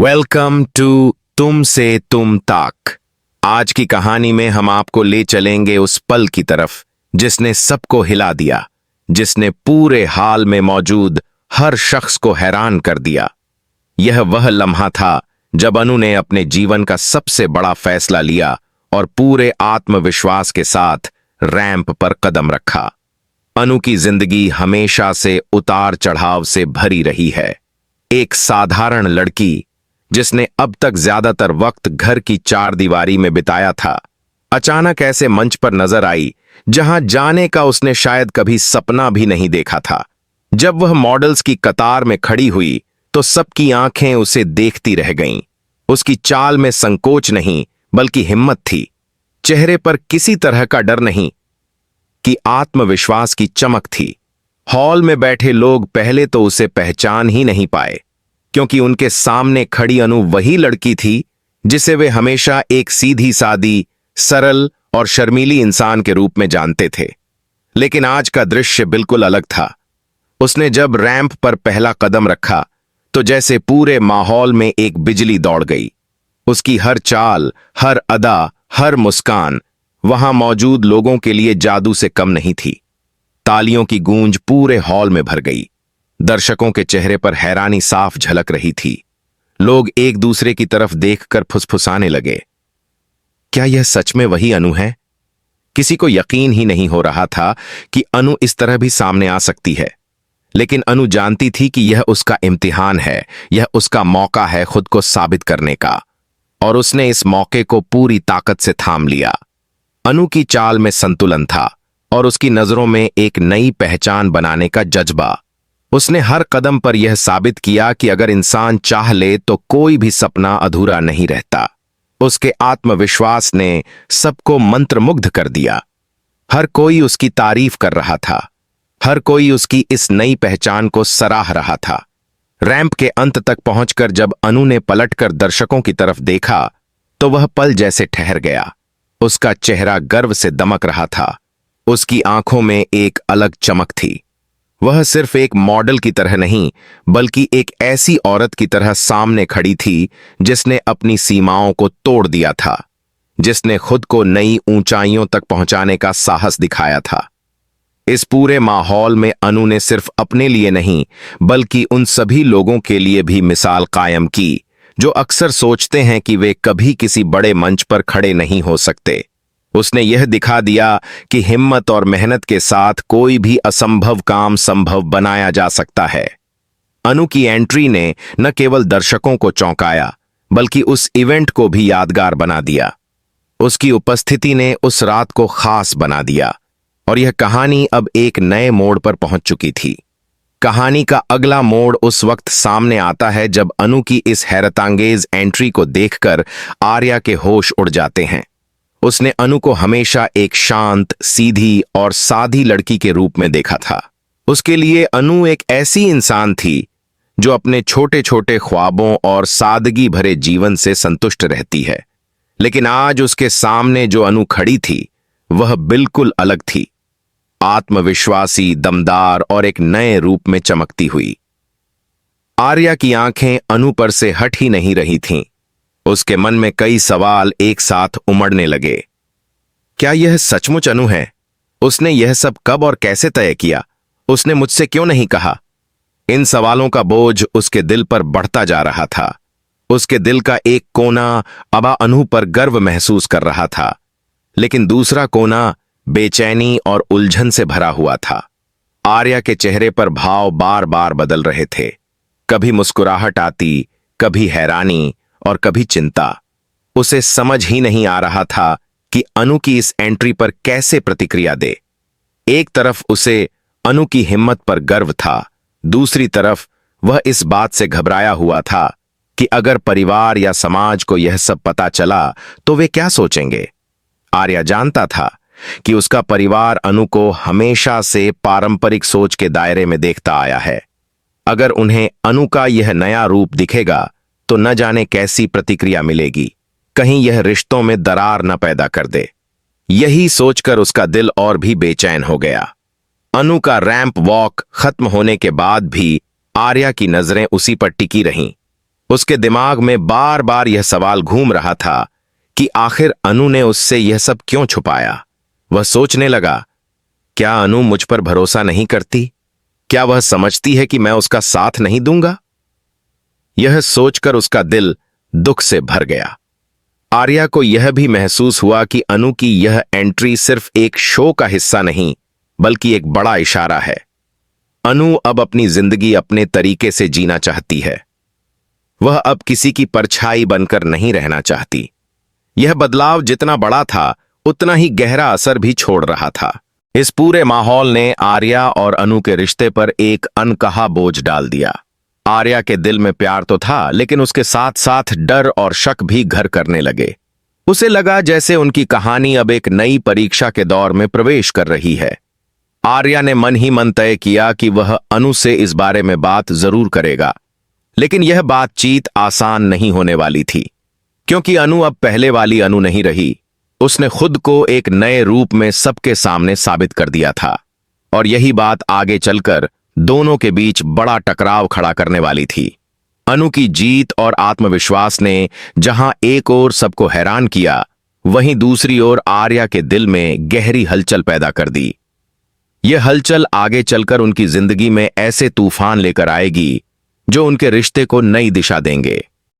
Welcome to तुम से तुम तक। आज की कहानी में हम आपको ले चलेंगे उस पल की तरफ जिसने सबको हिला दिया, जिसने पूरे हाल में मौजूद हर शख्स को हैरान कर दिया। यह वह लम्हा था जब अनु ने अपने जीवन का सबसे बड़ा फैसला लिया और पूरे आत्मविश्वास के साथ रैंप पर कदम रखा। अनु की जिंदगी हमेशा से उतार चढ़ाव से भरी रही है। एक साधारण लड़की जिसने अब तक ज्यादातर वक्त घर की चार दीवारी में बिताया था, अचानक ऐसे मंच पर नजर आई जहां जाने का उसने शायद कभी सपना भी नहीं देखा था। जब वह मॉडल्स की कतार में खड़ी हुई तो सबकी आंखें उसे देखती रह गईं। उसकी चाल में संकोच नहीं बल्कि हिम्मत थी। चेहरे पर किसी तरह का डर नहीं कि आत्मविश्वास की चमक थी। हॉल में बैठे लोग पहले तो उसे पहचान ही नहीं पाए, क्योंकि उनके सामने खड़ी अनु वही लड़की थी जिसे वे हमेशा एक सीधी सादी, सरल और शर्मीली इंसान के रूप में जानते थे। लेकिन आज का दृश्य बिल्कुल अलग था। उसने जब रैंप पर पहला कदम रखा तो जैसे पूरे माहौल में एक बिजली दौड़ गई। उसकी हर चाल, हर अदा, हर मुस्कान वहां मौजूद लोगों के लिए जादू से कम नहीं थी। तालियों की गूंज पूरे हॉल में भर गई। दर्शकों के चेहरे पर हैरानी साफ झलक रही थी। लोग एक दूसरे की तरफ देखकर फुसफुसाने लगे, क्या यह सच में वही अनु है? किसी को यकीन ही नहीं हो रहा था कि अनु इस तरह भी सामने आ सकती है। लेकिन अनु जानती थी कि यह उसका इम्तिहान है, यह उसका मौका है खुद को साबित करने का, और उसने इस मौके को पूरी ताकत से थाम लिया। अनु की चाल में संतुलन था और उसकी नजरों में एक नई पहचान बनाने का जज्बा। उसने हर कदम पर यह साबित किया कि अगर इंसान चाह ले तो कोई भी सपना अधूरा नहीं रहता। उसके आत्मविश्वास ने सबको मंत्रमुग्ध कर दिया। हर कोई उसकी तारीफ कर रहा था। हर कोई उसकी इस नई पहचान को सराह रहा था। रैंप के अंत तक पहुंचकर जब अनु ने पलटकर दर्शकों की तरफ देखा तो वह पल जैसे ठहर गया। उसका चेहरा गर्व से दमक रहा था। उसकी आंखों में एक अलग चमक थी। वह सिर्फ एक मॉडल की तरह नहीं बल्कि एक ऐसी औरत की तरह सामने खड़ी थी जिसने अपनी सीमाओं को तोड़ दिया था, जिसने खुद को नई ऊंचाइयों तक पहुंचाने का साहस दिखाया था। इस पूरे माहौल में अनु ने सिर्फ अपने लिए नहीं बल्कि उन सभी लोगों के लिए भी मिसाल कायम की जो अक्सर सोचते हैं कि वे कभी किसी बड़े मंच पर खड़े नहीं हो सकते। उसने यह दिखा दिया कि हिम्मत और मेहनत के साथ कोई भी असंभव काम संभव बनाया जा सकता है। अनु की एंट्री ने न केवल दर्शकों को चौंकाया बल्कि उस इवेंट को भी यादगार बना दिया। उसकी उपस्थिति ने उस रात को खास बना दिया और यह कहानी अब एक नए मोड़ पर पहुंच चुकी थी। कहानी का अगला मोड़ उस वक्त सामने आता है जब अनु की इस हैरतांगेज एंट्री को देखकर आर्या के होश उड़ जाते हैं। उसने अनु को हमेशा एक शांत, सीधी और सादी लड़की के रूप में देखा था। उसके लिए अनु एक ऐसी इंसान थी जो अपने छोटे छोटे ख्वाबों और सादगी भरे जीवन से संतुष्ट रहती है। लेकिन आज उसके सामने जो अनु खड़ी थी वह बिल्कुल अलग थी। आत्मविश्वासी, दमदार और एक नए रूप में चमकती हुई। आर्या की आंखें अनु पर से हट ही नहीं रही थीं। उसके मन में कई सवाल एक साथ उमड़ने लगे। क्या यह सचमुच अनु है? उसने यह सब कब और कैसे तय किया? उसने मुझसे क्यों नहीं कहा? इन सवालों का बोझ उसके दिल पर बढ़ता जा रहा था। उसके दिल का एक कोना अब अनु पर गर्व महसूस कर रहा था, लेकिन दूसरा कोना बेचैनी और उलझन से भरा हुआ था। आर्या के चेहरे पर भाव बार बार बदल रहे थे। कभी मुस्कुराहट आती, कभी हैरानी और कभी चिंता। उसे समझ ही नहीं आ रहा था कि अनु की इस एंट्री पर कैसे प्रतिक्रिया दे। एक तरफ उसे अनु की हिम्मत पर गर्व था, दूसरी तरफ वह इस बात से घबराया हुआ था कि अगर परिवार या समाज को यह सब पता चला तो वे क्या सोचेंगे। आर्या जानता था कि उसका परिवार अनु को हमेशा से पारंपरिक सोच के दायरे में देखता आया है। अगर उन्हें अनु का यह नया रूप दिखेगा तो न जाने कैसी प्रतिक्रिया मिलेगी। कहीं यह रिश्तों में दरार न पैदा कर दे। यही सोचकर उसका दिल और भी बेचैन हो गया। अनु का रैंप वॉक खत्म होने के बाद भी आर्या की नजरें उसी पर टिकी रहीं। उसके दिमाग में बार बार यह सवाल घूम रहा था कि आखिर अनु ने उससे यह सब क्यों छुपाया। वह सोचने लगा, क्या अनु मुझ पर भरोसा नहीं करती? क्या वह समझती है कि मैं उसका साथ नहीं दूंगा? यह सोचकर उसका दिल दुख से भर गया। आर्या को यह भी महसूस हुआ कि अनु की यह एंट्री सिर्फ एक शो का हिस्सा नहीं, बल्कि एक बड़ा इशारा है। अनु अब अपनी जिंदगी अपने तरीके से जीना चाहती है। वह अब किसी की परछाई बनकर नहीं रहना चाहती। यह बदलाव जितना बड़ा था, उतना ही गहरा असर भी छोड़ रहा था। इस पूरे माहौल ने आर्या और अनु के रिश्ते पर एक अनकहा बोझ डाल दिया। आर्या के दिल में प्यार तो था, लेकिन उसके साथ साथ डर और शक भी घर करने लगे। उसे लगा जैसे उनकी कहानी अब एक नई परीक्षा के दौर में प्रवेश कर रही है। आर्या ने मन ही मन तय किया कि वह अनु से इस बारे में बात जरूर करेगा, लेकिन यह बातचीत आसान नहीं होने वाली थी, क्योंकि अनु अब पहले वाली अनु नहीं रही। उसने खुद को एक नए रूप में सबके सामने साबित कर दिया था, और यही बात आगे चलकर दोनों के बीच बड़ा टकराव खड़ा करने वाली थी। अनु की जीत और आत्मविश्वास ने जहां एक ओर सबको हैरान किया, वहीं दूसरी ओर आर्या के दिल में गहरी हलचल पैदा कर दी। यह हलचल आगे चलकर उनकी जिंदगी में ऐसे तूफान लेकर आएगी जो उनके रिश्ते को नई दिशा देंगे।